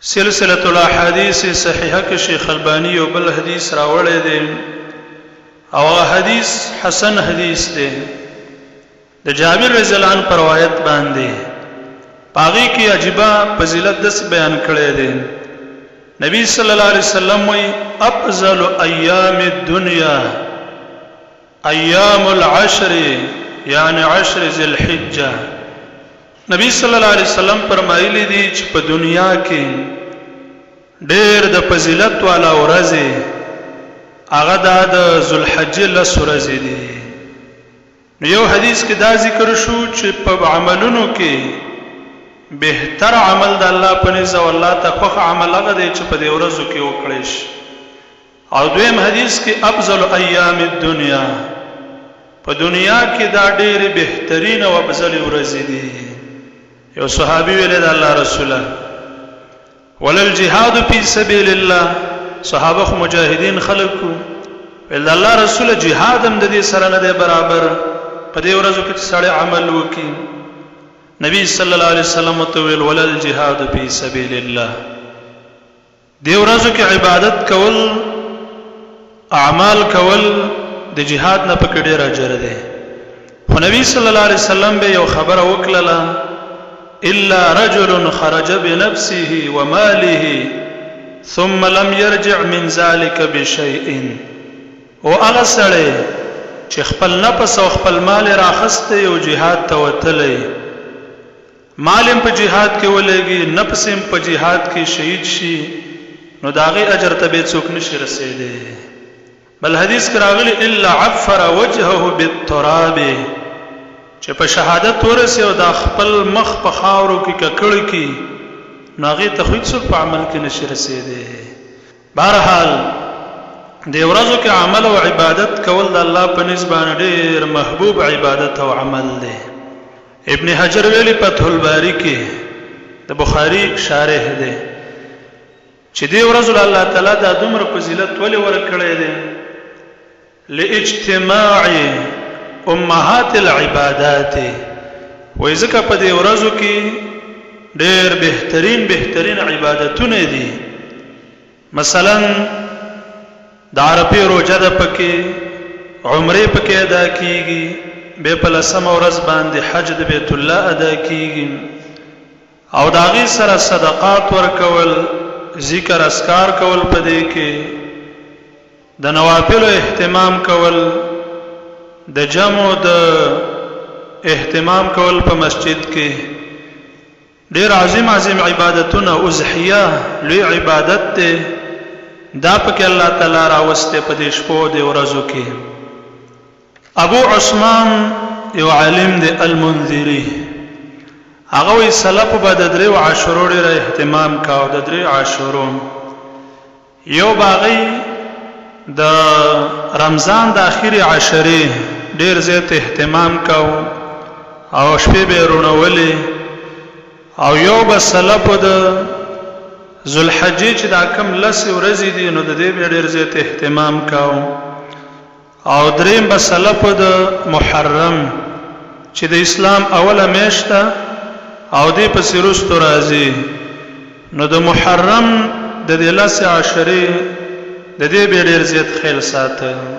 سلسلة الاحاديث صحیحه کې شیخ البانی یو بل حدیث راوړی دی او حدیث حسن حدیث دی د جابر رضی الله عنه روایت باندې پاغي کې عجيبه فضیلت دس بیان کړی دی نبی صلی الله علیه وسلم وی افضل ایام الدنیا ایام العشر یعنی 10 ذی الحجه نبی صلی الله علیه وسلم فرمایلی دي چې په دنیا کې ډېر د فضیلت والا ورځې هغه د ذوالحجه لس ورځې دي یو حدیث کې دا ذکر شو چې په عملونو کې بهتر عمل د الله په نزد او الله ته خوښ عمل هغه دی چې په دې ورځو کې وکړي شي او دویم حدیث کې افضل ایام الدنیا په دنیا کې دا ډېر بهترین او افضل ورځې دي یو صحابي ویل د الله رسوله ولل جهاد فی سبیل الله صحابه مجاهدین خلقو ول الله رسول جهاد هم د دې سره نه دی برابر په دې ورځو کې سړی عمل وکي نبی صلی الله علیه وسلم ته ویل ولل جهاد فی سبیل الله دې ورځو کې عبادت کول اعمال کول د جهاد نه پکې ډیر اجر دی خو نبی صلی الله علیه وسلم به یو خبره وکړه الا رجل خرج بنفسه وماله ثم لم يرجع من ذلك بشيء او هغه سړی چې خپل نفس او خپل مال راخسته یو جهاد ته وتلی مال په جهاد کې ولګي نفس په جهاد کې شهید شي نو داغه اجر ته به څوک نشي رسیدي بل حدیث کې راغلی الا عفر وجهه بالتراب چې په شهادت ورسې او د خپل مخ په خاورو کې ککړ کی ناغي ته خو څوک په عمل کې نشي رسیدي بهرحال د ورځو کې عمل او عبادت کول د الله په نسبت ډېر محبوب عبادت او عمل دی ابن حجر ویلي فتح الباری کې د بخاری شارح دی چې د ورځو الله تعالی د دومره فضیلت ولې ورکړی دی لاجتماع امهات العبادات وای زکه په دې ورځو کې ډېر بهترین عبادتونه دي مثلا د عرفه روزه د پکې عمره پکې ادا کیږي به په لسم ورځ باندې حج د بیت الله ادا کیږي او داغي سره صدقات ورکول ذکر اسکار کول پدې کې د نوافل اهتمام کول د جمع د اهتمام کول په مسجد کې ډېر عظیم عبادتونه اضحیه لوی عبادت ته دا پکې الله تعالی راوسته په دې شپو د ورځو کې ابو عثمان یو عالم دی المنذری هغه وی سلف په د درې عاشورو ډېر اهتمام کاو د درې عاشورو یو باغی د رمضان د اخیری عشره ډېر زیات اهتمام کاو او شپې به رونولې او یو بسلف د ذوالحجه چې دا کم لس ورځې دي نو د دې ډېر زیات اهتمام کاو او دریم بسلف د محرم چې د اسلام اوله میاشته او دې په سیروستو راځي نو د محرم د دې لس عشره د دې ډېر زیات خیال ساته